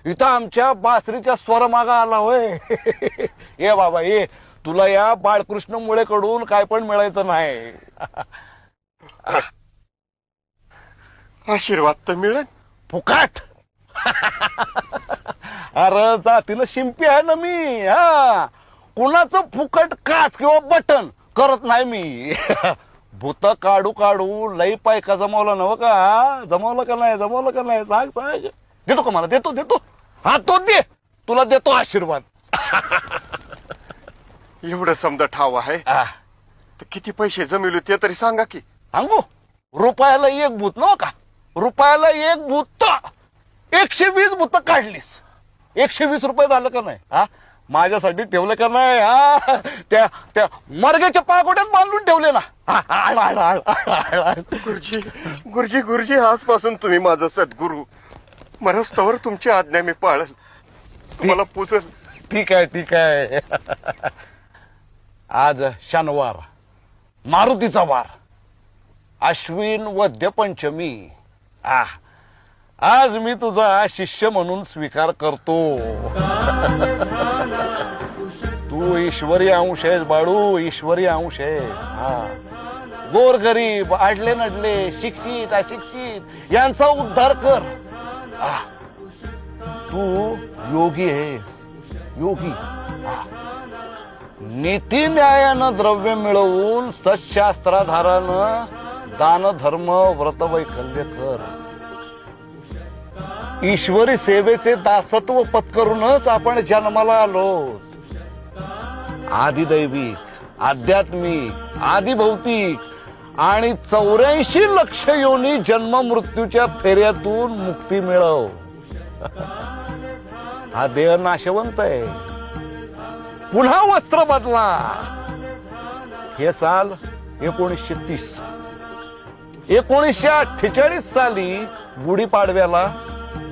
इथं आमच्या बासरीच्या स्वरमागा आला होय. ये बाबा ये, तुला या बाळकृष्ण मुळेकडून काय पण मिळायचं नाही. आशीर्वाद तर मिळेल फुकाट. अरे जातीनं शिंपी आहे ना मी. हा, कुणाचं फुकट काच किंवा बटन करत नाही मी. भूत काढू काढू लई पायका जमवला नव का? जमवलं का नाही? जमवलं का नाही? सांग सांग. देतो का मला? देतो देतो. हा तो दे, तुला देतो आशीर्वाद. एवढं समजा ठाव आहे तर किती पैसे जमिले ते तरी सांगा की. सांगू? रुपयाला एक भूत नव का? रुपयाला एक भूत 120 भूत काढलीस. 120 रुपये झालं का नाही? हा, माझ्यासाठी ठेवलं का नाही? हा, त्या त्या मर्ग्याच्या पाकोट्यात बांधून ठेवले ना. गुरुजी गुरुजी गुरुजी, आजपासून तुम्ही माझा सद्गुरू. मरस्तवर तुमची आज्ञा मी पाळल, तुम्हाला पूजल. ठीक आहे ठीक आहे. आज शनिवार, मारुतीचा वार, अश्विन वद्य पंचमी. आज मी तुझा शिष्य म्हणून स्वीकार करतो. तू ईश्वरी अंश आहेस बाळू, ईश्वरी अंश आहेस. गोर गरीब, आडले नडले, शिक्षित अशिक्षित यांचा उद्धार कर. तू योगी आहेस, योगी. नीती न्यायानं द्रव्य मिळवून सत्शास्त्राधारानं दान धर्म व्रत वैकल्य कर. ईश्वरी सेवेचे दासत्व पत्करूनच आपण जन्माला आलो. आदिदैविक, आध्यात्मिक, आदिभौतिक आणि 84 लक्ष योनी जन्म मृत्यूच्या फेऱ्यातून मुक्ती मिळव. हा देह नाशवंत आहे. पुन्हा वस्त्र बदला. हे साल 1930. 1948 साली गुढीपाडव्याला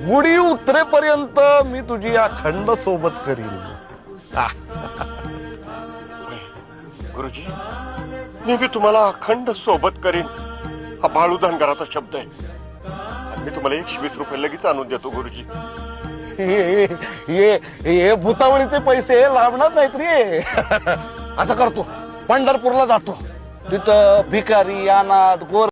गुढी उतरेपर्यंत मी तुझी अखंड सोबत करील. गुरुजी, मी बी तुम्हाला अखंड सोबत करीन. हा बाळू धनगराचा शब्द आहे. आणि मी तुम्हाला 120 रुपये लगेच आणून देतो गुरुजी. हे भूतावळीचे पैसे लाभणार नाहीत रे. आता करतो, पंढरपूरला जातो. तिथं भिकारी, अनाथ, गोर